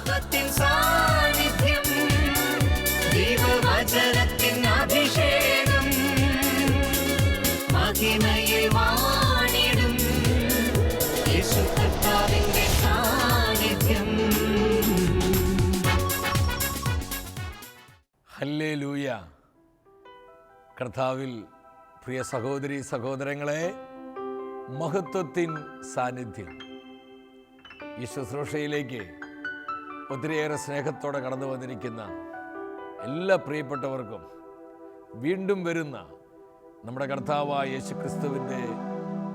മഹത്വത്തിൻ സാന്നിധ്യം, ദൈവവചനത്തിൻ അഭിഷേകം, മഹിമയിൽ വാണിടും യേശു കർത്താവിന്റെ സാന്നിധ്യം. ഹല്ലേലൂയ. കർത്താവിൽ പ്രിയ സഹോദരി സഹോദരങ്ങളെ, മഹത്വത്തിൻ സാന്നിധ്യം ഈ ശുശ്രൂഷയിലേക്ക് ഒത്തിരിയേറെ സ്നേഹത്തോടെ കടന്നു വന്നിരിക്കുന്ന എല്ലാ പ്രിയപ്പെട്ടവർക്കും വീണ്ടും വരുന്ന നമ്മുടെ കർത്താവായ യേശുക്രിസ്തുവിൻ്റെ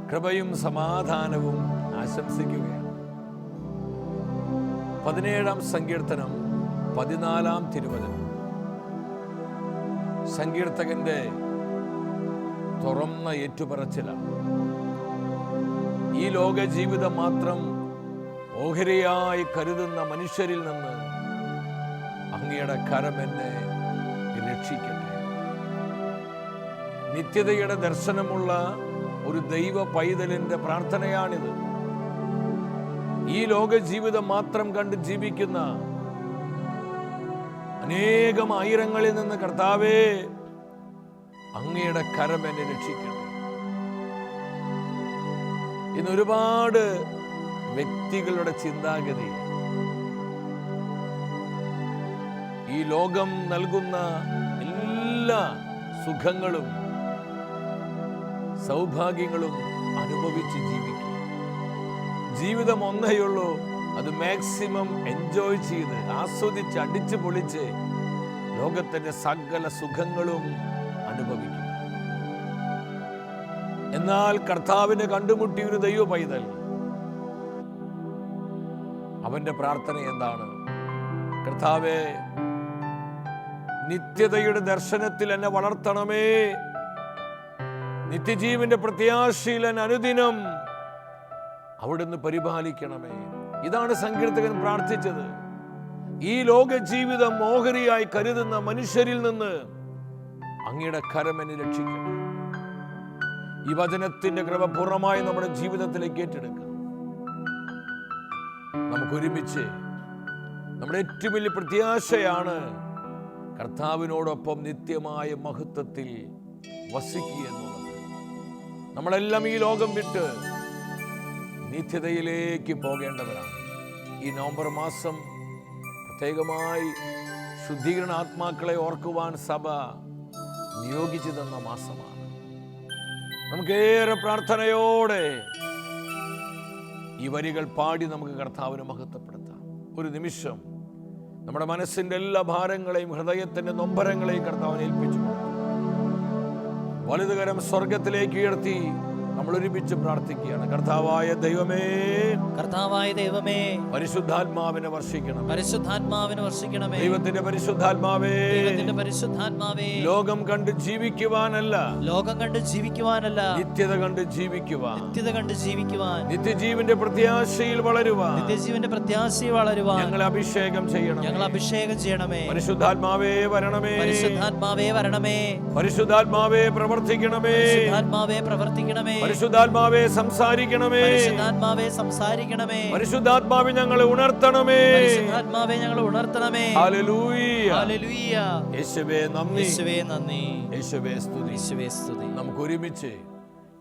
കൃപയും സമാധാനവും ആശംസിക്കുകയാണ്. 17-ാം സങ്കീർത്തനം 14-ാം തിരുവചനം. സങ്കീർത്തകന്റെ തുറന്ന ഏറ്റുപറച്ചിലാണ്. ഈ ലോക ജീവിതം മാത്രം ഓഹരിയായി കരുതുന്ന മനുഷ്യരിൽ നിന്ന് അങ്ങയുടെ കരം എന്നെ രക്ഷിക്കട്ടെ. നിത്യതയുടെ ദർശനമുള്ള ഒരു ദൈവ പൈതലിന്റെ പ്രാർത്ഥനയാണിത്. ഈ ലോക ജീവിതം മാത്രം കണ്ട് ജീവിക്കുന്ന അനേകം ആയിരങ്ങളിൽ നിന്ന് കർത്താവേ, അങ്ങയുടെ കരം എന്നെ രക്ഷിക്കട്ടെ. ഇന്ന് ഒരുപാട് വ്യക്തികളുടെ ചിന്താഗതി ഈ ലോകം നൽകുന്ന എല്ലാ സുഖങ്ങളും സൗഭാഗ്യങ്ങളും അനുഭവിച്ച് ജീവിക്കും. ജീവിതം ഒന്നേയുള്ളൂ, അത് മാക്സിമം എൻജോയ് ചെയ്ത് ആസ്വദിച്ച് അടിച്ചു പൊളിച്ച് ലോകത്തിന്റെ സകല സുഖങ്ങളും അനുഭവിക്കും. എന്നാൽ കർത്താവിനെ കണ്ടുമുട്ടിയ ഒരു ദൈവ പൈതൽ, അവന്റെ പ്രാർത്ഥന എന്താണ്? കർത്താവേ, നിത്യതയുടെ ദർശനത്തിൽ എന്നെ വളർത്തണമേ, നിത്യജീവന്റെ പ്രത്യാശയിൽ എന്നെ അനുദിനം അവിടുന്ന് പരിപാലിക്കണമേ. ഇതാണ് സങ്കീർത്തകൻ പ്രാർത്ഥിച്ചത്. ഈ ലോക ജീവിതം ഓഹരിയായി കരുതുന്ന മനുഷ്യരിൽ നിന്ന് അങ്ങയുടെ കരം എന്നെ രക്ഷിക്കണം. ഈ വചനത്തിന്റെ കൃപ പൂർണ്ണമായി നമ്മുടെ ജീവിതത്തിലേക്ക് ഏറ്റെടുക്കാം. നമുക്കൊരുമിച്ച് നമ്മുടെ ഏറ്റവും വലിയ പ്രത്യാശയാണ് കർത്താവിനോടൊപ്പം നിത്യമായ മഹത്വത്തിൽ വസിക്കുക എന്നുള്ളത്. നമ്മളെല്ലാം ഈ ലോകം വിട്ട് നിത്യതയിലേക്ക് പോകേണ്ടവരാണ്. ഈ നവംബർ മാസം പ്രത്യേകമായി ശുദ്ധീകരണ ആത്മാക്കളെ ഓർക്കുവാൻ സഭ നിയോഗിച്ചു തന്ന മാസമാണ്. നമുക്കേറെ പ്രാർത്ഥനയോടെ ഈ വരികൾ പാടി നമുക്ക് കർത്താവിനെ മഹത്വപ്പെടുത്താം. ഒരു നിമിഷം നമ്മുടെ മനസ്സിന്റെ എല്ലാ ഭാരങ്ങളെയും ഹൃദയത്തിന്റെ നൊമ്പരങ്ങളെയും കർത്താവിനെ ഏൽപ്പിച്ചു വലതുകരം സ്വർഗത്തിലേക്ക് ഉയർത്തി നമ്മൾ ഒരുമിച്ച് പ്രാർത്ഥിക്കുകയാണ്. കർത്താവായ ദൈവമേ, കർത്താവായ ദൈവമേ, പരിശുദ്ധാത്മാവിനെ വർഷിക്കണം, പരിശുദ്ധാത്മാവിനെ വർഷിക്കണമേ. ദൈവത്തിന്റെ പരിശുദ്ധാത്മാവേ, ദൈവത്തിന്റെ പരിശുദ്ധാത്മാവേ, ലോകം കണ്ട് ജീവിക്കുവാനല്ല, ലോകം കണ്ട് ജീവിക്കുവാനല്ല, നിത്യത കണ്ട് ജീവിക്കുവാൻ, നിത്യത കണ്ട് ജീവിക്കുവാൻ, നിത്യജീവന്റെ പ്രത്യാശയിൽ വളരുവാൻ, നിത്യജീവന്റെ പ്രത്യാശയിൽ വളരുവാൻ ഞങ്ങളെ അഭിഷേകം ചെയ്യണം, ഞങ്ങൾ അഭിഷേകം ചെയ്യണമേ. പരിശുദ്ധാത്മാവേ വരണമേ, പരിശുദ്ധാത്മാവേ വരണമേ, പരിശുദ്ധാത്മാവേ പ്രവർത്തിക്കണമേ, പരിശുദ്ധാത്മാവേ പ്രവർത്തിക്കണമേ, പരിശുദ്ധാത്മാവേ സംസാരിക്കണമേ, പരിശുദ്ധാത്മാവേ സംസാരിക്കണമേ, പരിശുദ്ധാത്മാവേ ഞങ്ങളെ ഉണർത്തണമേ, പരിശുദ്ധാത്മാവേ ഞങ്ങളെ ഉണർത്തണമേ. Hallelujah, hallelujah. യേശുവേ നന്ദി, യേശുവേ നന്ദി, യേശുവേ സ്തുതി, യേശുവേ സ്തുതി. നമുക്ക് ഒരുമിച്ച്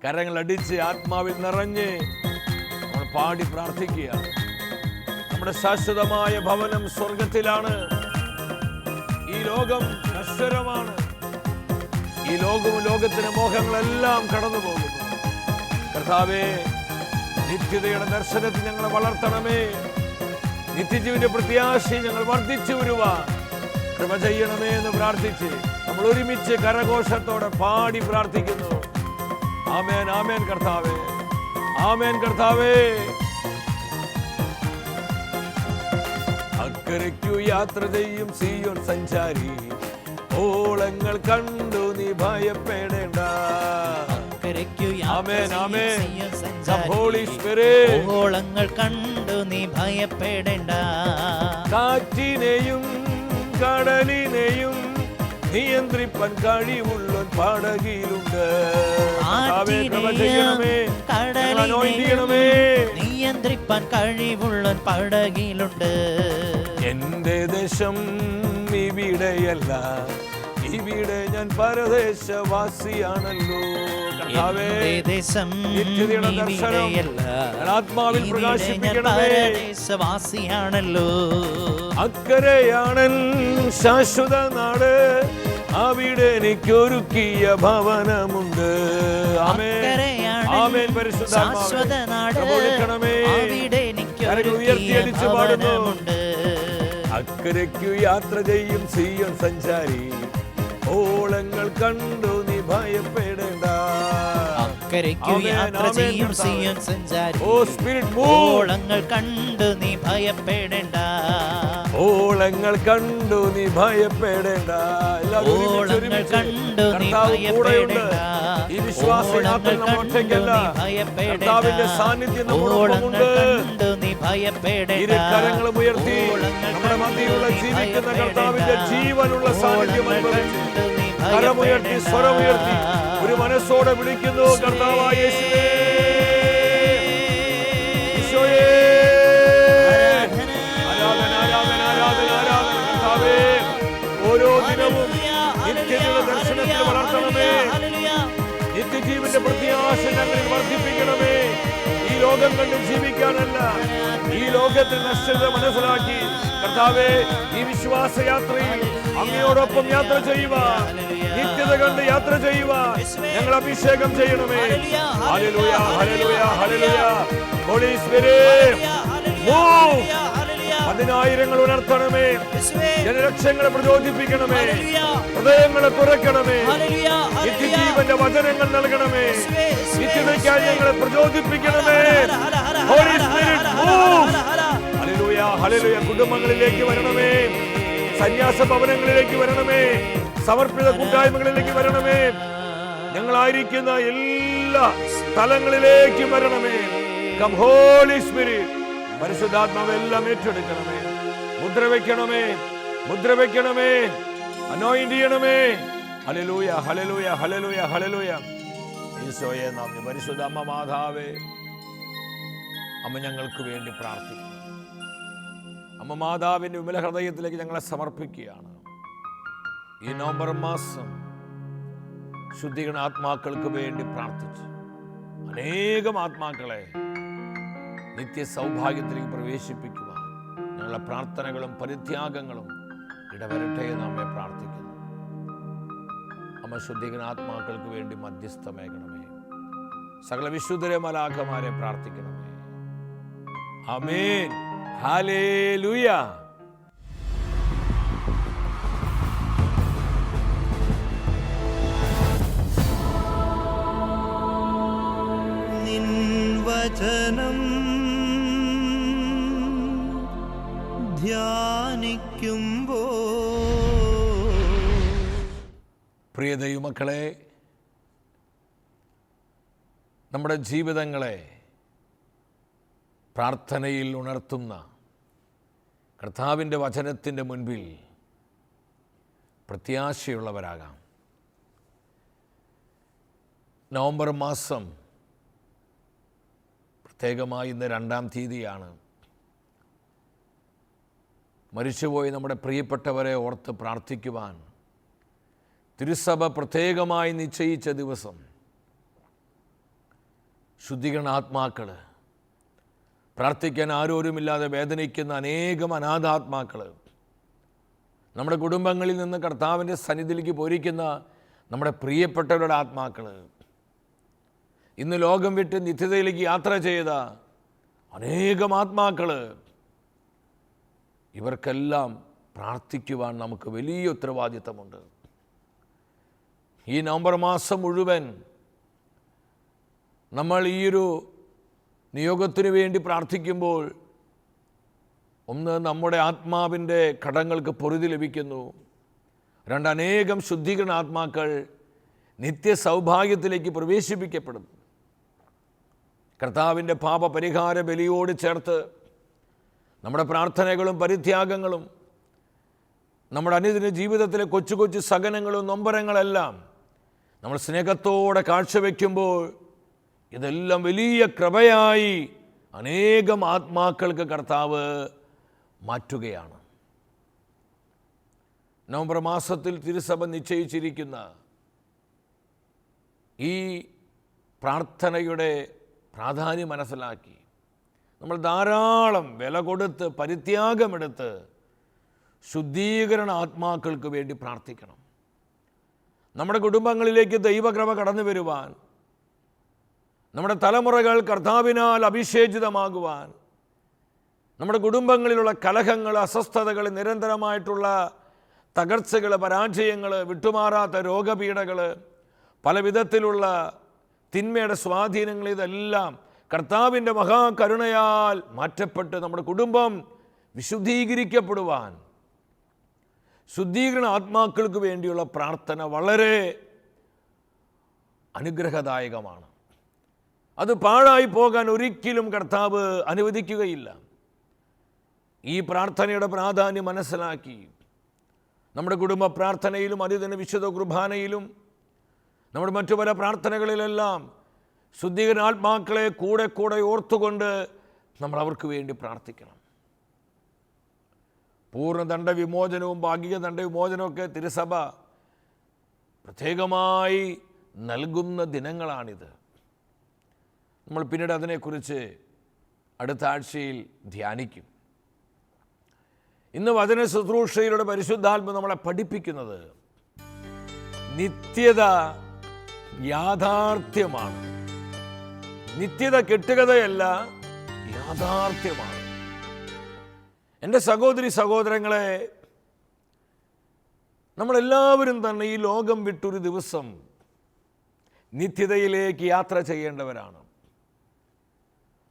കരങ്ങളടിച്ച് ആത്മാവിൽ നിറഞ്ഞ് നമ്മൾ പാടി പ്രാർത്ഥിക്കുക. നമ്മുടെ ശാശ്വതമായ ഭവനം സ്വർഗത്തിലാണ്. ഈ ലോകം നശ്വരമാണ്. ഈ ലോകവും ലോകത്തിന്റെ മോഹങ്ങളെല്ലാം കടന്നു പോകുന്നു. കർത്താവേ, നിത്യതയുടെ ദർശനത്തിൽ ഞങ്ങളെ വളർത്തണമേ. നിത്യജീവന്റെ പ്രത്യാശയിൽ ഞങ്ങൾ വർദ്ധിച്ചു വരുവാൻ കൃപ ചെയ്യണമേ എന്ന് പ്രാർത്ഥിച്ച് നമ്മൾ ഒരുമിച്ച് കരഘോഷത്തോടെ പാടി പ്രാർത്ഥിക്കുന്നു. ആമേൻ, ആമേൻ കർത്താവേ, ആമേൻ കർത്താവേ. അക്കരയ്ക്കു യാത്ര ചെയ്യും സീയോൻ സഞ്ചാരി, ഓളങ്ങൾ കണ്ടു നീ ഭയപ്പെടേണ്ട. ആമേൻ, ആമേൻ. ഹോളി സ്പിരിറ്റ്, ഓളങ്ങൾ കണ്ടു നീ ഭയപ്പെടേണ്ട. കാറ്റിനെയും കടലിനെയും നിയന്ത്രിപ്പാൻ കഴിവുള്ളവൻ പടകിലുണ്ട്. നിയന്ത്രിപ്പാൻ കഴിവുള്ളവൻ പടകിലുണ്ട്. എന്റെ ദേശം ഇവിടെയല്ല, ഇവിടെ ഞാൻ പരദേശവാസിയാണല്ലോ. കർത്താവേ, ദേശം നിത്യതയുടെ ദർശനം ആത്മാവിൽ പ്രകാശിപ്പിക്കണമേ. പരദേശവാസിയാണല്ലോ. അക്കരയാണൻ ശാശ്വത നാട്, അവിടെ എനിക്കൊരുക്കിയ ഭവനമുണ്ട്. ആമേൻ. പരിശുദ്ധാത്മാവേ, ഉയർത്തിയടിച്ചു പാടുന്നു. അക്കരയ്ക്കു യാത്ര ചെയ്യും സിയോൻ സഞ്ചാരി, ഓളങ്ങൾ കണ്ടു നീ ഭയപ്പെടേണ്ട. അക്കരയ്ക്കു യാത്ര ചെയ്യും സിയോൻ സഞ്ചാരി, ഓളങ്ങൾ കണ്ടു നീ ഭയപ്പെടേണ്ട. ഓളങ്ങൾ കണ്ടു നീ ഭയപ്പെടേണ്ട. ഈ വിശ്വാസയാത്ര നമ്മൾ ഒറ്റയ്ക്കല്ല, കർത്താവിന്റെ സാന്നിധ്യം നമ്മോടൊപ്പമുണ്ട്. ഇരു കരങ്ങളും ഉയർത്തി നമ്മുടെ മധ്യയുള്ള ജീവിക്കുന്ന കർത്താവിന്റെ ജീവനുള്ള സാന്നിധ്യം അനുഭവിച്ച് കരമുയർത്തി സ്വരമുയർത്തി ഒരു മനസ്സോടെ വിളിക്കുന്നു, കർത്താവായ യേശുവേ, ഈശോയേ, ആരാധന ആരാധന ആരാധന ആരാധന. കർത്താവേ, ഓരോ ദിനവും നിത്യതയുടെ ദർശനത്തിൽ വളർത്തണമേ. നിത്യജീവന്റെ പ്രത്യാശ ഞങ്ങളിൽ വർദ്ധിപ്പിക്കണമേ. ഈ ലോകം കണ്ട് ജീവിക്കാനല്ല, ഈ ലോകത്തിൽ നഷ്ടത മനസ്സിലാക്കി കർത്താവേ, ഈ വിശ്വാസയാത്രയിൽ അങ്ങയോടൊപ്പം യാത്ര ചെയ്യുവാൻ, നിത്യത കണ്ട് യാത്ര ചെയ്യുവാൻ ഞങ്ങൾ അഭിഷേകം ചെയ്യണമേ. Hallelujah, hallelujah, hallelujah. Holy spirit move. പതിനായിരങ്ങൾ ഉണർത്തണമേ, ജനലക്ഷങ്ങളെ പ്രചോദിപ്പിക്കണമേ, ഹൃദയങ്ങളെ തുറക്കണമേ, നിത്യജീവന്റെ വചനങ്ങൾ നൽകണമേ, നിത്യതയ്ക്കായി ഞങ്ങളെ പ്രചോദിപ്പിക്കണമേ. Holy spirit move. Hallelujah, hallelujah. കുടുംബങ്ങളിലേക്ക് വരണമേ, സന്യാസ ഭവനങ്ങളിലേക്ക് വരണമേ, സമർപ്പിത കൂട്ടായ്മകളിലേക്ക് വരണമേ, ഞങ്ങളായിരിക്കുന്ന എല്ലാ സ്ഥലങ്ങളിലേക്കും വരണമേ. Come holy spirit. പരിശുദ്ധാത്മാവെല്ലാം ഏറ്റെടുക്കണമേ, മുദ്ര വെക്കണമേ, മുദ്ര വെക്കണമേ, അനോയിന്റ് ചെയ്യണമേ. Hallelujah, hallelujah, hallelujah, hallelujah. ഈശോയെ നന്ദി. പരിശുദ്ധ അമ്മ മാതാവേ, അമ്മ ഞങ്ങൾക്ക് വേണ്ടി പ്രാർത്ഥിക്കുന്നു. അമ്മ മാതാവിന്റെ വിമല ഹൃദയത്തിലേക്ക് ഞങ്ങളെ സമർപ്പിക്കുകയാണ്. ഈ നവംബർ മാസം ശുദ്ധീകരണ ആത്മാക്കൾക്ക് വേണ്ടി പ്രാർത്ഥിച്ചു അനേകം ആത്മാക്കളെ നിത്യ സൗഭാഗ്യത്തിലേക്ക് പ്രവേശിപ്പിക്കുവാൻ ഞങ്ങളുടെ പ്രാർത്ഥനകളും പരിത്യാഗങ്ങളും ഇടവരട്ടെ എന്ന് അമ്മയെ പ്രാർത്ഥിക്കുന്നു. അമ്മ ശുദ്ധീകരണ ആത്മാക്കൾക്ക് വേണ്ടി മധ്യസ്ഥമേകണമേ. സകല വിശുദ്ധരെ മലാഖമാരെ പ്രാർത്ഥിക്കണമേ. ആമേൻ. ഹല്ലേലൂയ. നിൻ വചനം ധ്യാനിക്കുമ്പോൾ പ്രിയ ദൈവമക്കളെ, നമ്മുടെ ജീവിതങ്ങളെ പ്രാർത്ഥനയിൽ ഉണർത്തുന്ന കർത്താവിൻ്റെ വചനത്തിൻ്റെ മുൻപിൽ പ്രത്യാശയുള്ളവരാകാം. നവംബർ മാസം പ്രത്യേകമായി ഇന്ന് 2-ാം തീയതിയാണ്. മരിച്ചുപോയി നമ്മുടെ പ്രിയപ്പെട്ടവരെ ഓർത്ത് പ്രാർത്ഥിക്കുവാൻ തിരുസഭ പ്രത്യേകമായി നിശ്ചയിച്ച ദിവസം. ശുദ്ധീകരണ ആത്മാക്കൾ, പ്രാർത്ഥിക്കാൻ ആരോരുമില്ലാതെ വേദനിക്കുന്ന അനേകം അനാഥാത്മാക്കൾ, നമ്മുടെ കുടുംബങ്ങളിൽ നിന്ന് കർത്താവിൻ്റെ സന്നിധിയിലേക്ക് പോരിക്കുന്ന നമ്മുടെ പ്രിയപ്പെട്ടവരുടെ ആത്മാക്കൾ, ഇന്ന് ലോകം വിട്ട് നിത്യതയിലേക്ക് യാത്ര ചെയ്ത അനേകം ആത്മാക്കൾ, ഇവർക്കെല്ലാം പ്രാർത്ഥിക്കുവാൻ നമുക്ക് വലിയ ഉത്തരവാദിത്തമുണ്ട്. ഈ നവംബർ മാസം മുഴുവൻ നമ്മൾ ഈയൊരു നിയോഗത്തിനു വേണ്ടി പ്രാർത്ഥിക്കുമ്പോൾ, ഒന്ന്, നമ്മുടെ ആത്മാവിൻ്റെ കടങ്ങൾക്ക് പൊറുതി ലഭിക്കുന്നു. 2, അനേകം ശുദ്ധീകരണ ആത്മാക്കൾ നിത്യ സൗഭാഗ്യത്തിലേക്ക് പ്രവേശിപ്പിക്കപ്പെടുന്നു. കർത്താവിൻ്റെ പാപപരിഹാര ബലിയോട് ചേർത്ത് നമ്മുടെ പ്രാർത്ഥനകളും പരിത്യാഗങ്ങളും, നമ്മുടെ അനുദിന ജീവിതത്തിലെ കൊച്ചു കൊച്ചു സഹനങ്ങളും നൊമ്പരങ്ങളെല്ലാം നമ്മൾ സ്നേഹത്തോടെ കാഴ്ചവെക്കുമ്പോൾ ഇതെല്ലാം വലിയ കൃപയായി അനേകം ആത്മാക്കൾക്ക് കർത്താവ് മാറ്റുകയാണ്. നവംബർ മാസത്തിൽ തിരുസഭ നിശ്ചയിച്ചിരിക്കുന്ന ഈ പ്രാർത്ഥനയുടെ പ്രാധാന്യം മനസ്സിലാക്കി നമ്മൾ ധാരാളം വില കൊടുത്ത് പരിത്യാഗമെടുത്ത് ശുദ്ധീകരണ ആത്മാക്കൾക്ക് വേണ്ടി പ്രാർത്ഥിക്കണം. നമ്മുടെ കുടുംബങ്ങളിലേക്ക് ദൈവകൃപ കടന്നു വരുവാൻ, നമ്മുടെ തലമുറകൾ കർത്താവിനാൽ അഭിഷേചിതമാകുവാൻ, നമ്മുടെ കുടുംബങ്ങളിലുള്ള കലഹങ്ങൾ, അസ്വസ്ഥതകൾ, നിരന്തരമായിട്ടുള്ള തകർച്ചകൾ, പരാജയങ്ങൾ, വിട്ടുമാറാത്ത രോഗപീഠകൾ, പല വിധത്തിലുള്ള തിന്മയുടെ സ്വാധീനങ്ങൾ, ഇതെല്ലാം കർത്താവിൻ്റെ മഹാകരുണയാൽ മാറ്റപ്പെട്ട് നമ്മുടെ കുടുംബം വിശുദ്ധീകരിക്കപ്പെടുവാൻ ശുദ്ധീകരണ ആത്മാക്കൾക്ക് വേണ്ടിയുള്ള പ്രാർത്ഥന വളരെ അനുഗ്രഹദായകമാണ്. അത് പാഴായി പോകാൻ ഒരിക്കലും കർത്താവ് അനുവദിക്കുകയില്ല. ഈ പ്രാർത്ഥനയുടെ പ്രാധാന്യം മനസ്സിലാക്കി നമ്മുടെ കുടുംബ പ്രാർത്ഥനയിലും അനുദിന വിശുദ്ധ കുർബാനയിലും നമ്മുടെ മറ്റു പല പ്രാർത്ഥനകളിലെല്ലാം ശുദ്ധീകരണ ആത്മാക്കളെ കൂടെ കൂടെ ഓർത്തുകൊണ്ട് നമ്മൾ അവർക്ക് വേണ്ടി പ്രാർത്ഥിക്കണം. പൂർണ്ണ ദണ്ഡവിമോചനവും ഭാഗിക ദണ്ഡവിമോചനമൊക്കെ തിരുസഭ പ്രത്യേകമായി നൽകുന്ന ദിനങ്ങളാണിത്. നമ്മൾ പിന്നീട് അതിനെക്കുറിച്ച് അടുത്ത ആഴ്ചയിൽ ധ്യാനിക്കും. ഇന്ന് വചന ശുശ്രൂഷയിലൂടെ പരിശുദ്ധാത്മ നമ്മളെ പഠിപ്പിക്കുന്നത് നിത്യത യാഥാർത്ഥ്യമാണ്. നിത്യത കെട്ടുകഥയല്ല, യാഥാർത്ഥ്യമാണ്. എൻ്റെ സഹോദരി സഹോദരങ്ങളെ, നമ്മളെല്ലാവരും തന്നെ ഈ ലോകം വിട്ടൊരു ദിവസം നിത്യതയിലേക്ക് യാത്ര ചെയ്യേണ്ടവരാണ്.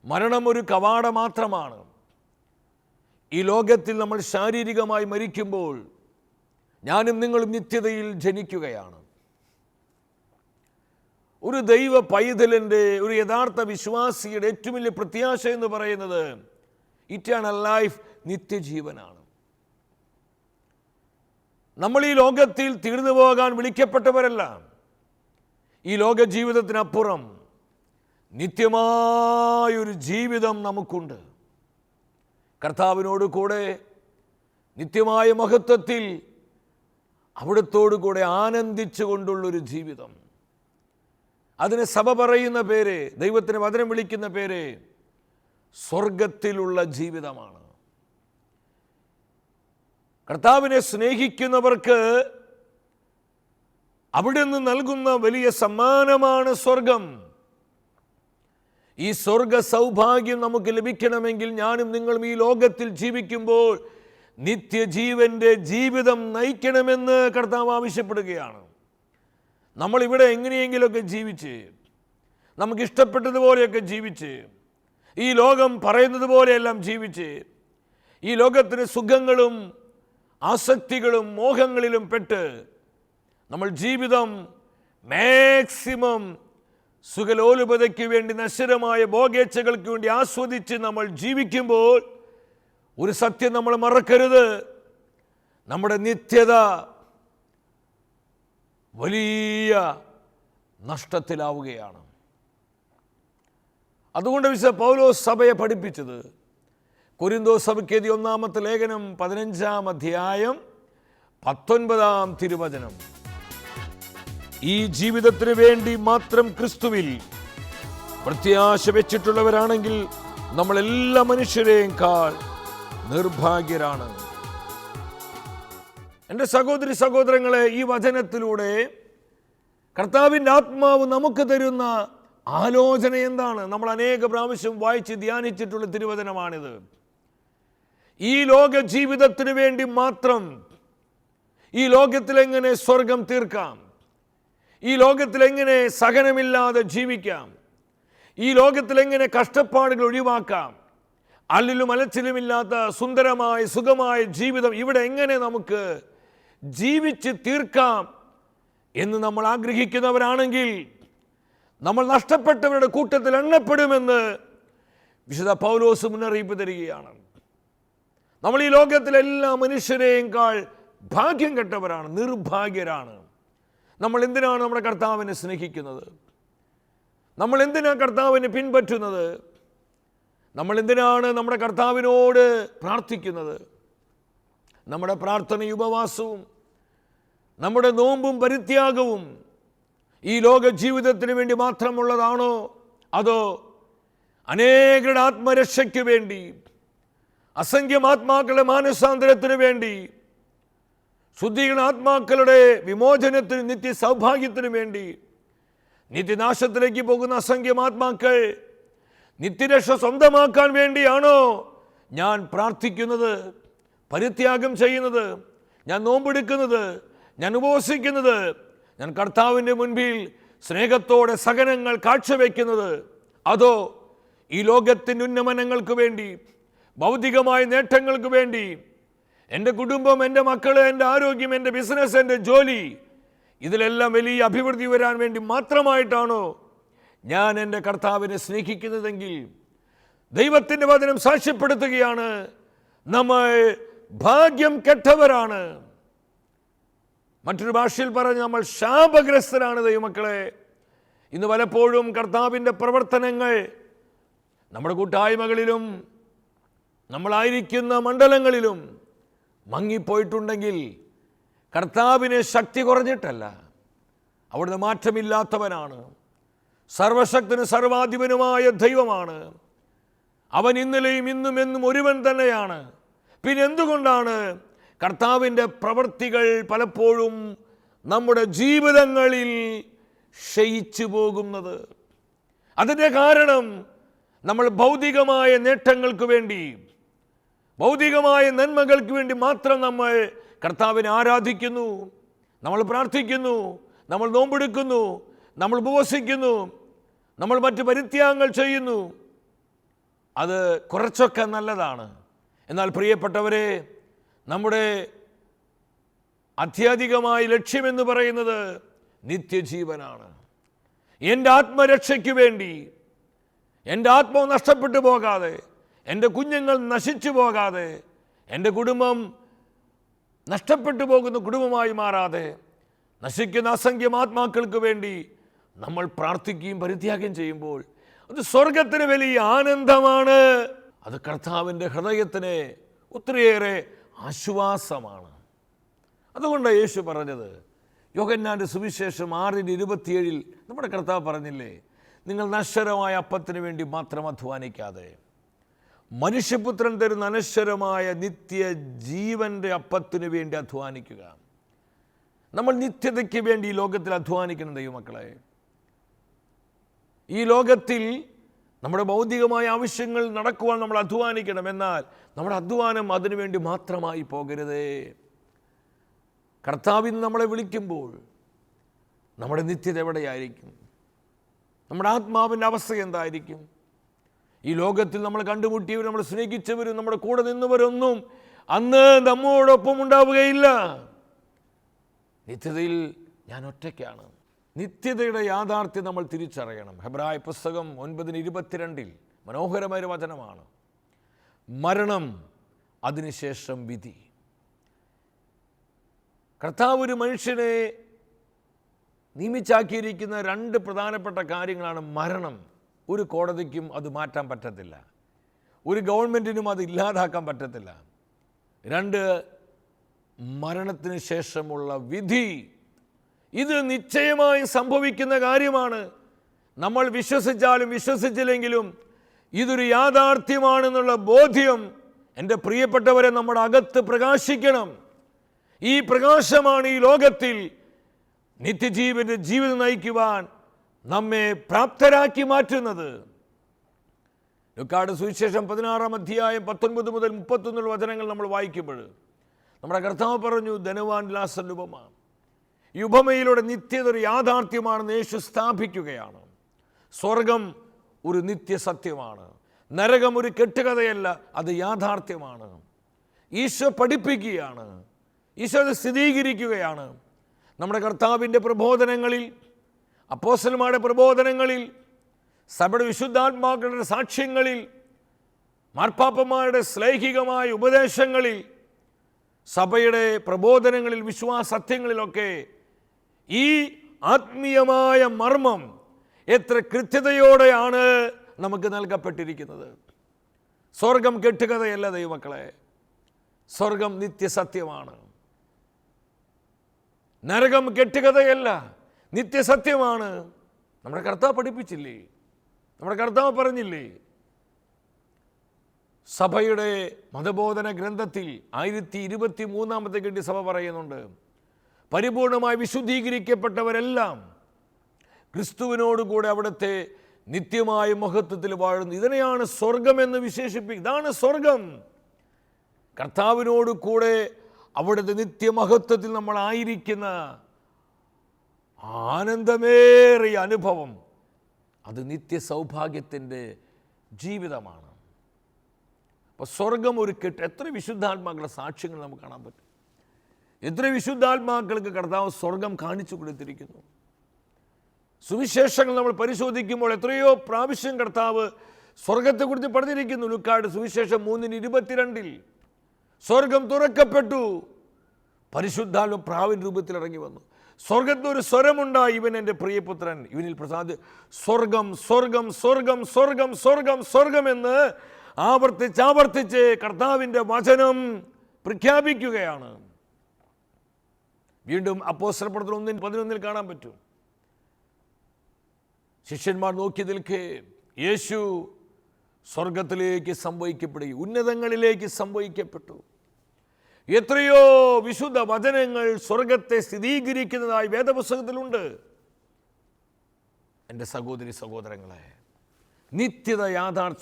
മരണം ഒരു കവാടം മാത്രമാണ്. ഈ ലോകത്തിൽ നമ്മൾ ശാരീരികമായി മരിക്കുമ്പോൾ ഞാനും നിങ്ങളും നിത്യതയിൽ ജനിക്കുകയാണ്. ഒരു ദൈവ പൈതലിൻ്റെ, ഒരു യഥാർത്ഥ വിശ്വാസിയുടെ ഏറ്റവും വലിയ പ്രത്യാശ എന്ന് പറയുന്നത് ഇറ്റേണൽ ലൈഫ്, നിത്യജീവനാണ്. നമ്മൾ ഈ ലോകത്തിൽ തീർന്നു പോകാൻ വിളിക്കപ്പെട്ടവരല്ല. ഈ ലോക ജീവിതത്തിനപ്പുറം നിത്യമായൊരു ജീവിതം നമുക്കുണ്ട്. കർത്താവിനോട് കൂടെ നിത്യമായ മഹത്വത്തിൽ അവിടത്തോടു കൂടെ ആനന്ദിച്ചു കൊണ്ടുള്ളൊരു ജീവിതം. അതിന് സഭ പറയുന്ന പേര്, ദൈവത്തിന് വചനം വിളിക്കുന്ന പേര് സ്വർഗത്തിലുള്ള ജീവിതമാണ്. കർത്താവിനെ സ്നേഹിക്കുന്നവർക്ക് അവിടുന്ന് നൽകുന്ന വലിയ സമ്മാനമാണ് സ്വർഗം. ഈ സ്വർഗ സൗഭാഗ്യം നമുക്ക് ലഭിക്കണമെങ്കിൽ ഞാനും നിങ്ങളും ഈ ലോകത്തിൽ ജീവിക്കുമ്പോൾ നിത്യജീവൻ്റെ ജീവിതം നയിക്കണമെന്ന് കർത്താവ് ആവശ്യപ്പെടുകയാണ്. നമ്മളിവിടെ എങ്ങനെയെങ്കിലുമൊക്കെ ജീവിച്ച്, നമുക്കിഷ്ടപ്പെട്ടതുപോലെയൊക്കെ ജീവിച്ച്, ഈ ലോകം പറയുന്നത് പോലെയെല്ലാം ജീവിച്ച്, ഈ ലോകത്തിന് സുഖങ്ങളും ആസക്തികളും മോഹങ്ങളിലും പെട്ട് നമ്മൾ ജീവിതം മാക്സിമം സുഖലോലുപതയ്ക്ക് വേണ്ടി, നശ്വരമായ ഭോഗേച്ഛകൾക്ക് വേണ്ടി ആസ്വദിച്ച് നമ്മൾ ജീവിക്കുമ്പോൾ ഒരു സത്യം നമ്മൾ മറക്കരുത്: നമ്മുടെ നിത്യത വലിയ നഷ്ടത്തിലാവുകയാണ്. അതുകൊണ്ട് വിശുദ്ധ പൗലോസ് സഭയെ പഠിപ്പിച്ചത് കൊരിന്തോസ് സഭയ്ക്ക് എഴുതിയ 1-ാമത്തെ ലേഖനം 15-ാം അധ്യായം 19-ാം തിരുവചനം, ഈ ജീവിതത്തിന് വേണ്ടി മാത്രം ക്രിസ്തുവിൽ പ്രത്യാശ വെച്ചിട്ടുള്ളവരാണെങ്കിൽ നമ്മൾ എല്ലാ മനുഷ്യരെക്കാൾ നിർഭാഗ്യരാണ്. എൻ്റെ സഹോദരി സഹോദരങ്ങളെ, ഈ വചനത്തിലൂടെ കർത്താവിൻ്റെ ആത്മാവ് നമുക്ക് തരുന്ന ആലോചന എന്താണ്? നമ്മൾ അനേക പ്രാവശ്യം വായിച്ച് ധ്യാനിച്ചിട്ടുള്ള തിരുവചനമാണിത്. ഈ ലോക ജീവിതത്തിന് വേണ്ടി മാത്രം ഈ ലോകത്തിലെങ്ങനെ സ്വർഗം തീർക്കാം, ഈ ലോകത്തിലെങ്ങനെ സഹനമില്ലാതെ ജീവിക്കാം, ഈ ലോകത്തിലെങ്ങനെ കഷ്ടപ്പാടുകൾ ഒഴിവാക്കാം, അല്ലിലും അലച്ചിലുമില്ലാത്ത സുന്ദരമായ സുഖമായ ജീവിതം ഇവിടെ എങ്ങനെ നമുക്ക് ജീവിച്ച് തീർക്കാം എന്ന് നമ്മൾ ആഗ്രഹിക്കുന്നവരാണെങ്കിൽ നമ്മൾ നഷ്ടപ്പെട്ടവരുടെ കൂട്ടത്തിൽ എണ്ണപ്പെടുമെന്ന് വിശുദ്ധ പൗലോസ് മുന്നറിയിപ്പ് തരികയാണ്. നമ്മൾ ഈ ലോകത്തിലെ എല്ലാ മനുഷ്യരെക്കാൾ ഭാഗ്യം കെട്ടവരാണ്, നിർഭാഗ്യരാണ്. നമ്മൾ എന്തിനാണ് നമ്മുടെ കർത്താവിനെ സ്നേഹിക്കുന്നത്? നമ്മൾ എന്തിനാണ് കർത്താവിനെ പിൻപറ്റുന്നത്? നമ്മൾ എന്തിനാണ് നമ്മുടെ കർത്താവിനോട് പ്രാർത്ഥിക്കുന്നത്? നമ്മുടെ പ്രാർത്ഥനയും ഉപവാസവും നമ്മുടെ നോമ്പും പരിത്യാഗവും ഈ ലോക ജീവിതത്തിന് വേണ്ടി മാത്രമുള്ളതാണോ, അതോ അനേകരുടെ ആത്മരക്ഷയ്ക്ക് വേണ്ടി, അസംഖ്യം ആത്മാക്കളുടെ മാനസാന്തരത്തിന് വേണ്ടി, ശുദ്ധീകരണ ആത്മാക്കളുടെ വിമോചനത്തിന്, നിത്യ സൗഭാഗ്യത്തിന് വേണ്ടി, നിത്യനാശത്തിലേക്ക് പോകുന്ന അസംഖ്യം ആത്മാക്കൾ നിത്യരക്ഷ സ്വന്തമാക്കാൻ വേണ്ടിയാണോ ഞാൻ പ്രാർത്ഥിക്കുന്നത്, പരിത്യാഗം ചെയ്യുന്നത്, ഞാൻ നോമ്പെടുക്കുന്നത്, ഞാൻ ഉപവസിക്കുന്നത്, ഞാൻ കർത്താവിൻ്റെ മുൻപിൽ സ്നേഹത്തോടെ സഹനങ്ങൾ കാഴ്ചവെക്കുന്നത്? അതോ ഈ ലോകത്തിൻ്റെ ഉന്നമനങ്ങൾക്ക് വേണ്ടി, ഭൗതികമായ നേട്ടങ്ങൾക്ക് വേണ്ടി, എൻ്റെ കുടുംബം, എൻ്റെ മക്കൾ, എൻ്റെ ആരോഗ്യം, എൻ്റെ ബിസിനസ്, എൻ്റെ ജോലി, ഇതിലെല്ലാം വലിയ അഭിവൃദ്ധി വരാൻ വേണ്ടി മാത്രമായിട്ടാണോ ഞാൻ എൻ്റെ കർത്താവിനെ സ്നേഹിക്കുന്നതെങ്കിൽ ദൈവത്തിൻ്റെ വചനം സാക്ഷ്യപ്പെടുത്തുകയാണ്, നമ്മൾ ഭാഗ്യം കെട്ടവരാണ്. മറ്റൊരു ഭാഷയിൽ പറഞ്ഞ് നമ്മൾ ശാപഗ്രസ്തരാണ് ദൈവമക്കളെ. ഇന്ന് പലപ്പോഴും കർത്താവിൻ്റെ പ്രവർത്തനങ്ങൾ നമ്മുടെ കൂട്ടായ്മകളിലും നമ്മളായിരിക്കുന്ന മണ്ഡലങ്ങളിലും മങ്ങിപ്പോയിട്ടുണ്ടെങ്കിൽ കർത്താവിന് ശക്തി കുറഞ്ഞിട്ടല്ല, അവിടുന്ന് മാറ്റമില്ലാത്തവനാണ്. സർവശക്തനും സർവാധിപനുമായ ദൈവമാണ്. അവൻ ഇന്നലെയും ഇന്നും എന്നും ഒരുവൻ തന്നെയാണ്. പിന്നെ എന്തുകൊണ്ടാണ് കർത്താവിൻ്റെ പ്രവൃത്തികൾ പലപ്പോഴും നമ്മുടെ ജീവിതങ്ങളിൽ ക്ഷയിച്ചു പോകുന്നത്? അതിൻ്റെ കാരണം നമ്മൾ ഭൗതികമായ നേട്ടങ്ങൾക്ക് വേണ്ടി, ഭൗതികമായ നന്മകൾക്ക് വേണ്ടി മാത്രം നമ്മൾ കർത്താവിനെ ആരാധിക്കുന്നു, നമ്മൾ പ്രാർത്ഥിക്കുന്നു, നമ്മൾ നോമ്പെടുക്കുന്നു, നമ്മൾ ഉപവസിക്കുന്നു, നമ്മൾ മറ്റ് പരിത്യാഗങ്ങൾ ചെയ്യുന്നു. അത് കുറച്ചൊക്കെ നല്ലതാണ്. എന്നാൽ പ്രിയപ്പെട്ടവരെ, നമ്മുടെ അത്യധികമായ ലക്ഷ്യമെന്ന് പറയുന്നത് നിത്യജീവനാണ്. എൻ്റെ ആത്മരക്ഷയ്ക്ക് വേണ്ടി, എൻ്റെ ആത്മാവ് നഷ്ടപ്പെട്ടു പോകാതെ, എൻ്റെ കുഞ്ഞുങ്ങൾ നശിച്ചു പോകാതെ, എൻ്റെ കുടുംബം നഷ്ടപ്പെട്ടു പോകുന്ന കുടുംബമായി മാറാതെ, നശിക്കുന്ന അസംഖ്യം ആത്മാക്കൾക്ക് വേണ്ടി നമ്മൾ പ്രാർത്ഥിക്കുകയും പരിത്യാഗം ചെയ്യുമ്പോൾ അത് സ്വർഗത്തിന് വലിയ ആനന്ദമാണ്. അത് കർത്താവിൻ്റെ ഹൃദയത്തിന് ഒത്തിരിയേറെ ആശ്വാസമാണ്. അതുകൊണ്ട് യേശു പറഞ്ഞത്, യോഹന്നാൻ്റെ സുവിശേഷം 6:27 നമ്മുടെ കർത്താവ് പറഞ്ഞില്ലേ, നിങ്ങൾ നശ്വരമായ അപ്പത്തിന് വേണ്ടി മാത്രം അധ്വാനിക്കാതെ മനുഷ്യപുത്രൻ തരുന്ന അനശ്വരമായ നിത്യജീവൻ്റെ അപ്പത്തിന് വേണ്ടി അധ്വാനിക്കുക. നമ്മൾ നിത്യതയ്ക്ക് വേണ്ടി ഈ ലോകത്തിൽ അധ്വാനിക്കണം ദൈവമക്കളെ. ഈ ലോകത്തിൽ നമ്മുടെ ഭൗതികമായ ആവശ്യങ്ങൾ നടക്കുവാൻ നമ്മൾ അധ്വാനിക്കണം. എന്നാൽ നമ്മുടെ അധ്വാനം അതിനുവേണ്ടി മാത്രമായി പോകരുതേ. കർത്താവിന് നമ്മളെ വിളിക്കുമ്പോൾ നമ്മുടെ നിത്യത എവിടെയായിരിക്കും? നമ്മുടെ ആത്മാവിൻ്റെ അവസ്ഥ എന്തായിരിക്കും? ഈ ലോകത്തിൽ നമ്മൾ കണ്ടുമുട്ടിയവരും നമ്മൾ സ്നേഹിച്ചവരും നമ്മുടെ കൂടെ നിന്നവരൊന്നും അന്ന് നമ്മോടൊപ്പം ഉണ്ടാവുകയില്ല. നിത്യതയിൽ ഞാൻ ഒറ്റയ്ക്കാണ്. നിത്യതയുടെ യാഥാർത്ഥ്യം നമ്മൾ തിരിച്ചറിയണം. ഹെബ്രായ പുസ്തകം 9:22 മനോഹരമായ വചനമാണ്. മരണം, അതിനുശേഷം വിധി. കർത്താവ് ഒരു മനുഷ്യനെ നിയമിച്ചാക്കിയിരിക്കുന്ന 2 പ്രധാനപ്പെട്ട കാര്യങ്ങളാണ്. മരണം, ഒരു കോടതിക്കും അത് മാറ്റാൻ പറ്റത്തില്ല, ഒരു ഗവൺമെൻറ്റിനും അത് ഇല്ലാതാക്കാൻ പറ്റത്തില്ല. 2, മരണത്തിന് ശേഷമുള്ള വിധി. ഇത് നിശ്ചയമായും സംഭവിക്കുന്ന കാര്യമാണ്. നമ്മൾ വിശ്വസിച്ചാലും വിശ്വസിച്ചില്ലെങ്കിലും ഇതൊരു യാഥാർത്ഥ്യമാണെന്നുള്ള ബോധ്യം എൻ്റെ പ്രിയപ്പെട്ടവരെ നമ്മുടെ അകത്ത് പ്രകാശിക്കണം. ഈ പ്രകാശമാണ് ഈ ലോകത്തിൽ നിത്യജീവൻ്റെ ജീവിതം നയിക്കുവാൻ നമ്മെ പ്രാപ്തരാക്കി മാറ്റുന്നത്. ലൂക്കായുടെ സുവിശേഷം 16-19 മുതൽ 31 വചനങ്ങൾ നമ്മൾ വായിക്കുമ്പോൾ നമ്മുടെ കർത്താവ് പറഞ്ഞു, ധനവാൻ ലാസറിന്റെ ഉപമ. ഈ ഉപമയിലൂടെ നിത്യത ഒരു യാഥാർത്ഥ്യമാണെന്ന് യേശു സ്ഥാപിക്കുകയാണ്. സ്വർഗം ഒരു നിത്യസത്യമാണ്, നരകം ഒരു കെട്ടുകഥയല്ല, അത് യാഥാർത്ഥ്യമാണ്. ഈശോ പഠിപ്പിക്കുകയാണ്, ഈശോ അത് സ്ഥിരീകരിക്കുകയാണ്. നമ്മുടെ കർത്താവിൻ്റെ പ്രബോധനങ്ങളിൽ, അപ്പോസ്തലന്മാരുടെ പ്രബോധനങ്ങളിൽ, സഭയുടെ വിശുദ്ധാത്മാക്കളുടെ സാക്ഷ്യങ്ങളിൽ, മാർപ്പാപ്പന്മാരുടെ ശ്ലൈഹികമായ ഉപദേശങ്ങളിൽ, സഭയുടെ പ്രബോധനങ്ങളിൽ, വിശ്വാസത്യങ്ങളിലൊക്കെ ഈ ആത്മീയമായ മർമ്മം എത്ര കൃത്യതയോടെയാണ് നമുക്ക് നൽകപ്പെട്ടിരിക്കുന്നത്. സ്വർഗം കെട്ടുകഥയല്ല ദൈവമക്കളെ, സ്വർഗം നിത്യസത്യമാണ്. നരകം കെട്ടുകഥയല്ല, നിത്യസത്യമാണ്. നമ്മുടെ കർത്താവ് പഠിപ്പിച്ചില്ലേ? നമ്മുടെ കർത്താവ് പറഞ്ഞില്ലേ? സഭയുടെ മതബോധന ഗ്രന്ഥത്തിൽ 1023 കെട്ടി സഭ പറയുന്നുണ്ട്, പരിപൂർണമായി വിശുദ്ധീകരിക്കപ്പെട്ടവരെല്ലാം ക്രിസ്തുവിനോടുകൂടെ അവിടുത്തെ നിത്യമായ മഹത്വത്തിൽ വാഴുന്നു. ഇതിനെയാണ് സ്വർഗമെന്ന് വിശേഷിപ്പിക്കുക. ഇതാണ് സ്വർഗം. കർത്താവിനോട് കൂടെ അവിടുത്തെ നിത്യമഹത്വത്തിൽ നമ്മളായിരിക്കുന്ന ആനന്ദമേറിയ അനുഭവം, അത് നിത്യ സൗഭാഗ്യത്തിൻ്റെ ജീവിതമാണ്. അപ്പോൾ സ്വർഗം ഒരു കെട്ട്. എത്ര വിശുദ്ധാത്മാക്കളുടെ സാക്ഷ്യങ്ങൾ നമുക്ക് കാണാൻ പറ്റും. എത്ര വിശുദ്ധാത്മാക്കൾക്ക് കർത്താവ് സ്വർഗം കാണിച്ചു കൊടുത്തിരിക്കുന്നു. സുവിശേഷങ്ങൾ നമ്മൾ പരിശോധിക്കുമ്പോൾ എത്രയോ പ്രാവശ്യം കർത്താവ് സ്വർഗത്തെക്കുറിച്ച് പറഞ്ഞിരിക്കുന്നു. ലൂക്കായുടെ സുവിശേഷം 3:22 സ്വർഗം തുറക്കപ്പെട്ടു, പരിശുദ്ധാത്മ പ്രാവിൻ രൂപത്തിൽ ഇറങ്ങി വന്നു. സ്വർഗത്തിൽ ഒരു സ്വരമുണ്ടായി, ഇവൻ എൻ്റെ പ്രിയപുത്രൻ, ഇവനിൽ പ്രസാദ്. സ്വർഗം സ്വർഗം സ്വർഗം സ്വർഗം സ്വർഗം സ്വർഗം എന്ന് ആവർത്തിച്ച് കർത്താവിൻ്റെ വചനം പ്രഖ്യാപിക്കുകയാണ്. വീണ്ടും അപ്പോസ്തലപ്രവർത്തനം 1:11 കാണാൻ പറ്റും. ശിഷ്യന്മാർ നോക്കി നിൽക്കെ യേശു സ്വർഗത്തിലേക്ക് സംവഹിക്കപ്പെടുകയും ഉന്നതങ്ങളിലേക്ക് സംവഹിക്കപ്പെട്ടു. എത്രയോ വിശുദ്ധ വചനങ്ങൾ സ്വർഗത്തെ സ്ഥിരീകരിക്കുന്നതായി വേദപുസ്തകത്തിലുണ്ട്. എൻ്റെ സഹോദരി സഹോദരങ്ങളെ, നിത്യത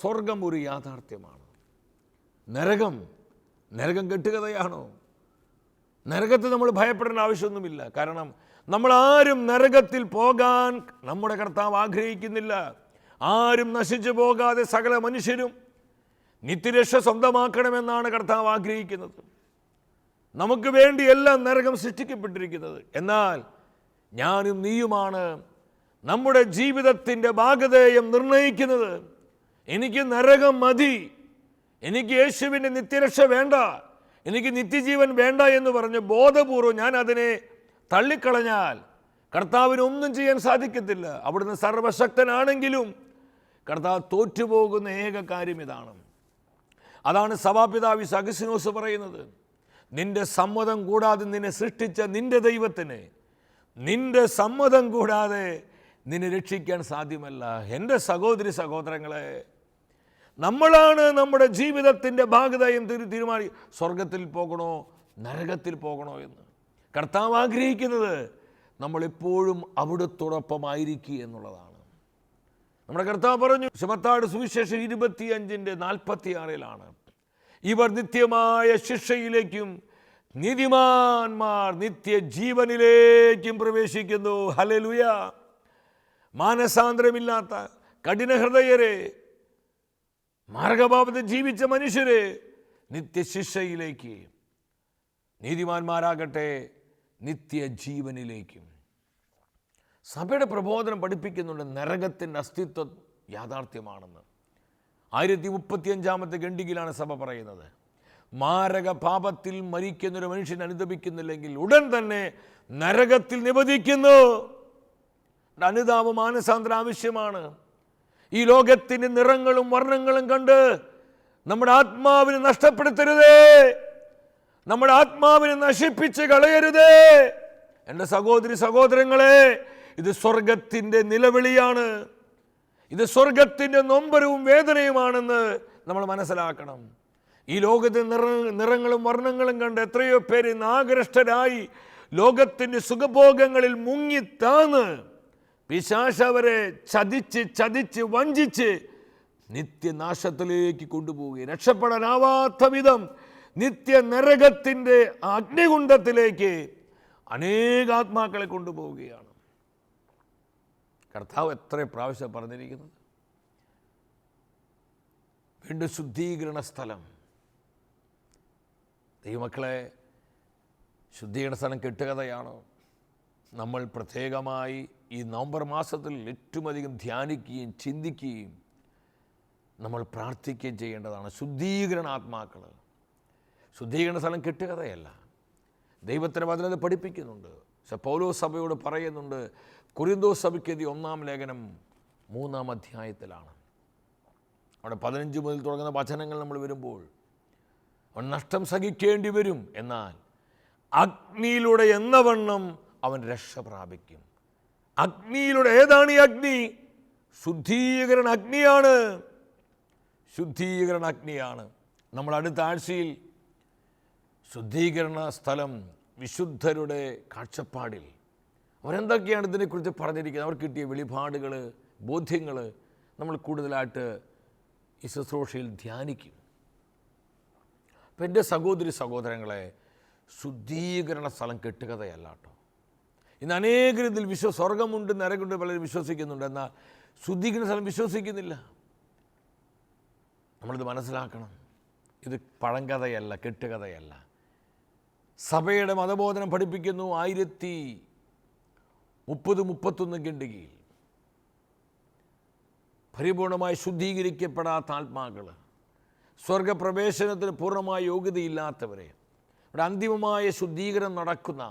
സ്വർഗം ഒരു യാഥാർത്ഥ്യമാണ്. നരകം കെട്ടുകഥയാണോ? നരകത്തെ നമ്മൾ ഭയപ്പെടേണ്ട ആവശ്യമൊന്നുമില്ല. കാരണം നമ്മളാരും നരകത്തിൽ പോകാൻ നമ്മുടെ കർത്താവ് ആഗ്രഹിക്കുന്നില്ല. ആരും നശിച്ചു പോകാതെ സകല മനുഷ്യരും നിത്യരക്ഷ സ്വന്തമാക്കണമെന്നാണ് കർത്താവ് ആഗ്രഹിക്കുന്നത്. നമുക്ക് വേണ്ടിയെല്ലാം നരകം സൃഷ്ടിക്കപ്പെട്ടിരിക്കുന്നത്. എന്നാൽ ഞാനും നീയുമാണ് നമ്മുടെ ജീവിതത്തിൻ്റെ ഭാഗധേയം നിർണയിക്കുന്നത്. എനിക്ക് നരകം മതി, എനിക്ക് യേശുവിൻ്റെ നിത്യരക്ഷ വേണ്ട, എനിക്ക് നിത്യജീവൻ വേണ്ട എന്ന് പറഞ്ഞ് ബോധപൂർവ്വം ഞാൻ അതിനെ തള്ളിക്കളഞ്ഞാൽ കർത്താവിന് ഒന്നും ചെയ്യാൻ സാധിക്കത്തില്ല. അവിടുന്ന് സർവശക്തനാണെങ്കിലും കർത്താവ് തോറ്റുപോകുന്ന ഏക കാര്യം ഇതാണ്. അതാണ് സഭാപിതാവ് അഗസ്തീനോസ് പറയുന്നത്, നിന്റെ സമ്മതം കൂടാതെ നിന്നെ സൃഷ്ടിച്ച നിന്റെ ദൈവത്തിന് നിന്റെ സമ്മതം കൂടാതെ നിന്നെ രക്ഷിക്കാൻ സാധ്യമല്ല. എൻ്റെ സഹോദരി സഹോദരങ്ങളെ, നമ്മളാണ് നമ്മുടെ ജീവിതത്തിൻ്റെ ഭാഗധേയം സ്വർഗത്തിൽ പോകണോ നരകത്തിൽ പോകണോ എന്ന്. കർത്താവ് ആഗ്രഹിക്കുന്നത് നമ്മളെപ്പോഴും അവിടുത്തോടൊപ്പമായിരിക്കുക എന്നുള്ളതാണ്. നമ്മുടെ കർത്താവ് പറഞ്ഞു, മത്തായിയുടെ സുവിശേഷം 25:46 ഇവർ നിത്യമായ ശിക്ഷയിലേക്കും നീതിമാന്മാർ നിത്യജീവനിലേക്കും പ്രവേശിക്കുന്നു. ഹല്ലേലൂയ. മാനസാന്തരമില്ലാത്ത കഠിനഹൃദയരെ, മാർഗപാപത്തിൽ ജീവിച്ച മനുഷ്യരെ നിത്യശിക്ഷയിലേക്ക്, നീതിമാന്മാരാകട്ടെ നിത്യജീവനിലേക്കും. സഭയുടെ പ്രബോധനം പഠിപ്പിക്കുന്നുണ്ട് നരകത്തിൻ്റെ അസ്തിത്വം യാഥാർത്ഥ്യമാണെന്ന്. 1035 ഖണ്ഡികയിലാണ് സഭ പറയുന്നത്, മാരക പാപത്തിൽ മരിക്കുന്നൊരു മനുഷ്യൻ അനുതപിക്കുന്നില്ലെങ്കിൽ ഉടൻ തന്നെ നരകത്തിൽ നിബന്ധിക്കുന്നു. അനുതാപം മാനസാന്തരം ആവശ്യമാണ്. ഈ ലോകത്തിൻ്റെ നിറങ്ങളും വർണ്ണങ്ങളും കണ്ട് നമ്മുടെ ആത്മാവിനെ നഷ്ടപ്പെടുത്തരുതേ, നമ്മുടെ ആത്മാവിനെ നശിപ്പിച്ച് കളയരുതേ. എൻ്റെ സഹോദരി സഹോദരങ്ങളെ, ഇത് സ്വർഗത്തിൻ്റെ നിലവിളിയാണ്. ഇത് സ്വർഗത്തിൻ്റെ നൊമ്പരവും വേദനയുമാണെന്ന് നമ്മൾ മനസ്സിലാക്കണം. ഈ ലോകത്തെ നിറങ്ങളും വർണ്ണങ്ങളും കണ്ട് എത്രയോ പേര് നാഗരഷ്ടരായി ലോകത്തിൻ്റെ സുഖഭോഗങ്ങളിൽ മുങ്ങിത്താന്ന് പിശാച് അവരെ ചതിച്ച് വഞ്ചിച്ച് നിത്യനാശത്തിലേക്ക് കൊണ്ടുപോവുകയും രക്ഷപ്പെടാനാവാത്ത വിധം നിത്യ നരകത്തിൻ്റെ അഗ്നികുണ്ഡത്തിലേക്ക് അനേകാത്മാക്കളെ കൊണ്ടുപോവുകയാണ്. കർത്താവ് എത്ര പ്രാവശ്യം പറഞ്ഞിരിക്കുന്നത്? വീണ്ടും ശുദ്ധീകരണ സ്ഥലം. ദൈവമക്കളെ, ശുദ്ധീകരണ സ്ഥലം കെട്ടുകഥയാണോ? നമ്മൾ പ്രത്യേകമായി ഈ നവംബർ മാസത്തിൽ ഏറ്റവും അധികം ധ്യാനിക്കുകയും ചിന്തിക്കുകയും നമ്മൾ പ്രാർത്ഥിക്കുകയും ചെയ്യേണ്ടതാണ്. ശുദ്ധീകരണാത്മാക്കൾ. ശുദ്ധീകരണ സ്ഥലം കെട്ടുകഥയല്ല. ദൈവത്തിൻ്റെ വചനം പഠിപ്പിക്കുന്നുണ്ട്. പക്ഷെ പൗലോസ് സഭയോട് പറയുന്നുണ്ട്, കൊരിന്തോസ് സഭയ്ക്ക് 1-ാം ലേഖനം 3-ാം അധ്യായത്തിലാണ്. അവിടെ 15 മുതൽ തുടങ്ങുന്ന വചനങ്ങൾ നമ്മൾ വരുമ്പോൾ അവൻ നഷ്ടം സഹിക്കേണ്ടി വരും, എന്നാൽ അഗ്നിയിലൂടെ എന്നവണ്ണം അവൻ രക്ഷ പ്രാപിക്കും. അഗ്നിയിലൂടെ, ഏതാണ് ഈ അഗ്നി? ശുദ്ധീകരണ അഗ്നിയാണ്. ശുദ്ധീകരണ അഗ്നിയാണ്. നമ്മൾ അടുത്ത ആഴ്ചയിൽ ശുദ്ധീകരണ സ്ഥലം വിശുദ്ധരുടെ കാഴ്ചപ്പാടിൽ അവരെന്തൊക്കെയാണ് ഇതിനെക്കുറിച്ച് പറഞ്ഞിരിക്കുന്നത്, അവർ കിട്ടിയ വെളിപാടുകൾ, ബോധ്യങ്ങൾ നമ്മൾ കൂടുതലായിട്ട് ഈ ശുശ്രൂഷയിൽ ധ്യാനിക്കും. അപ്പം എൻ്റെ സഹോദരി സഹോദരങ്ങളെ, ശുദ്ധീകരണ സ്ഥലം കെട്ടുകഥയല്ല കേട്ടോ. ഇന്ന് അനേകർ ഇതിൽ സ്വർഗമുണ്ട് നരകമുണ്ട് പലരും വിശ്വസിക്കുന്നുണ്ട്, എന്നാൽ ശുദ്ധീകരണ സ്ഥലം വിശ്വസിക്കുന്നില്ല. നമ്മളിത് മനസ്സിലാക്കണം. ഇത് പഴങ്കഥയല്ല, കെട്ടുകഥയല്ല. സഭയുടെ മതബോധനം പഠിപ്പിക്കുന്നു 1030-31 ഖണ്ഡികയിൽ പരിപൂർണമായി ശുദ്ധീകരിക്കപ്പെടാത്ത ആത്മാക്കൾ, സ്വർഗപ്രവേശനത്തിന് പൂർണ്ണമായ യോഗ്യതയില്ലാത്തവരെ, ഇവിടെ അന്തിമമായ ശുദ്ധീകരണം നടക്കുന്ന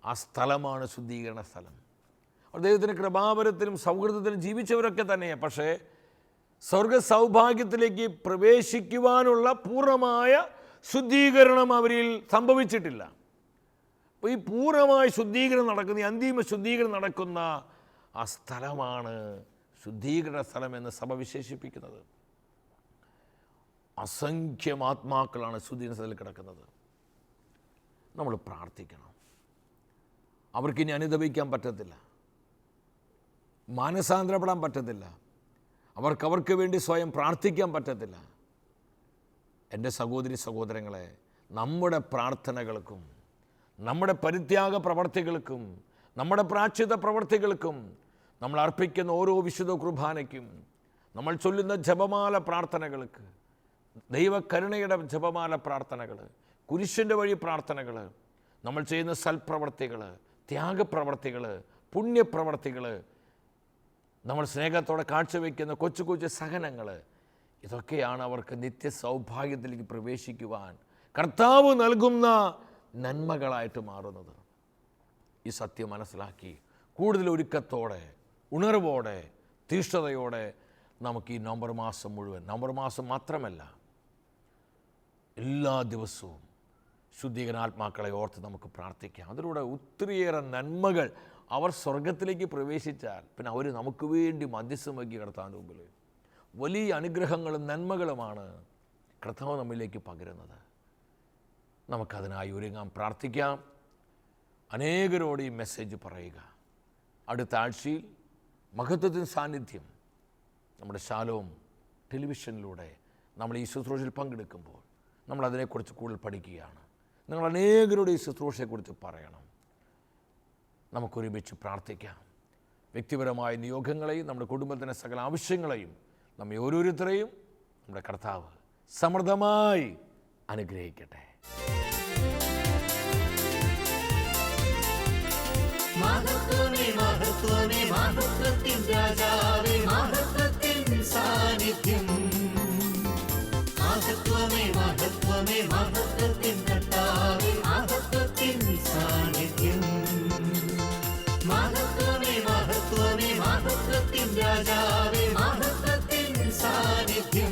ആ സ്ഥലമാണ് ശുദ്ധീകരണ സ്ഥലം. ദൈവത്തിൻ്റെ കൃപാവരത്തിലും സൗഹൃദത്തിലും ജീവിച്ചവരൊക്കെ തന്നെയാണ്. പക്ഷേ സ്വർഗ സൗഭാഗ്യത്തിലേക്ക് പ്രവേശിക്കുവാനുള്ള പൂർണ്ണമായ ശുദ്ധീകരണം അവരിൽ സംഭവിച്ചിട്ടില്ല. അപ്പോൾ ഈ പൂർണ്ണമായ ശുദ്ധീകരണം നടക്കുന്ന, ഈ അന്തിമ ശുദ്ധീകരണം നടക്കുന്ന ആ സ്ഥലമാണ് ശുദ്ധീകരണ സ്ഥലം എന്ന് സഭ വിശേഷിപ്പിക്കുന്നത്. അസംഖ്യം ആത്മാക്കളാണ് ശുദ്ധീകരണ സ്ഥലത്തിൽ കിടക്കുന്നത്. നമ്മൾ പ്രാർത്ഥിക്കണം. അവർക്കിനി അനുദപിക്കാൻ പറ്റത്തില്ല, മാനസാന്തരപ്പെടാൻ പറ്റത്തില്ല, അവർക്ക് വേണ്ടി സ്വയം പ്രാർത്ഥിക്കാൻ പറ്റത്തില്ല. എൻ്റെ സഹോദരി സഹോദരങ്ങളെ, നമ്മുടെ പ്രാർത്ഥനകൾക്കും നമ്മുടെ പരിത്യാഗ പ്രവർത്തികൾക്കും നമ്മുടെ പ്രാശ്ചിത്ത പ്രവർത്തികൾക്കും നമ്മൾ അർപ്പിക്കുന്ന ഓരോ വിശുദ്ധ കുർബാനയ്ക്കും നമ്മൾ ചൊല്ലുന്ന ജപമാല പ്രാർത്ഥനകൾക്ക്, ദൈവകരുണയുടെ ജപമാല പ്രാർത്ഥനകൾ, കുരിശിൻ്റെ വഴി പ്രാർത്ഥനകൾ, നമ്മൾ ചെയ്യുന്ന സൽപ്രവർത്തികൾ, ത്യാഗപ്രവർത്തികൾ, പുണ്യപ്രവർത്തികൾ, നമ്മൾ സ്നേഹത്തോടെ കാഴ്ചവെക്കുന്ന കൊച്ചു കൊച്ചു സഹനങ്ങൾ, ഇതൊക്കെയാണ് അവർക്ക് നിത്യ സൗഭാഗ്യത്തിലേക്ക് പ്രവേശിക്കുവാൻ കർത്താവ് നൽകുന്ന നന്മകളായിട്ട് മാറുന്നത്. ഈ സത്യം മനസ്സിലാക്കി കൂടുതൽ ഒരുക്കത്തോടെ, ഉണർവോടെ, തീഷ്ണതയോടെ നമുക്ക് ഈ നവംബർ മാസം മുഴുവൻ, നവംബർ മാസം മാത്രമല്ല എല്ലാ ദിവസവും ശുദ്ധീകരണാത്മാക്കളെ ഓർത്ത് നമുക്ക് പ്രാർത്ഥിക്കാം. അതിലൂടെ ഒത്തിരിയേറെ നന്മകൾ, അവർ സ്വർഗത്തിലേക്ക് പ്രവേശിച്ചാൽ പിന്നെ അവർ നമുക്ക് വേണ്ടി മധ്യസ്ഥം വയ്ക്കി കർത്താവിൻ്റെ മുമ്പിൽ വലിയ അനുഗ്രഹങ്ങളും നന്മകളുമാണ് കർത്താവ് നമ്മിലേക്ക് പകരുന്നത്. നമുക്കതിനായി ഒരുങ്ങാം, പ്രാർത്ഥിക്കാം. അനേകരോട് ഈ മെസ്സേജ് പറയുക. അടുത്ത ആഴ്ചയിൽ മഹത്വത്തിൻ സാന്നിധ്യം നമ്മുടെ ശാലോം ടെലിവിഷനിലൂടെ നമ്മൾ ഈ ശുശ്രൂഷയിൽ പങ്കെടുക്കുമ്പോൾ നമ്മളതിനെക്കുറിച്ച് കൂടുതൽ പഠിക്കുകയാണ്. നിങ്ങൾ അനേകരോട് ഈ ശുശ്രൂഷയെക്കുറിച്ച് പറയണം. നമുക്കൊരുമിച്ച് പ്രാർത്ഥിക്കാം. വ്യക്തിപരമായ നിയോഗങ്ങളെയും നമ്മുടെ കുടുംബത്തിൻ്റെ സകല ആവശ്യങ്ങളെയും നമ്മെ ഓരോരുത്തരെയും നമ്മുടെ കർത്താവ് സമൃദ്ധമായി അനുഗ്രഹിക്കട്ടെ. മഹത്വമേ മഹത്വമേ മഹത്വത്തിൻ രാജാവേ, മഹത്വത്തിൻ സാന്നിധ്യം. മഹത്വമേ മഹത്വമേ മഹത്വത്തിൻ കർത്താവേ, മഹത്വത്തിൻ സാന്നിധ്യം. മഹത്വമേ മഹത്വമേ മഹത്വത്തിൻ രാജാവേ, മഹത്വത്തിൻ സാന്നിധ്യം.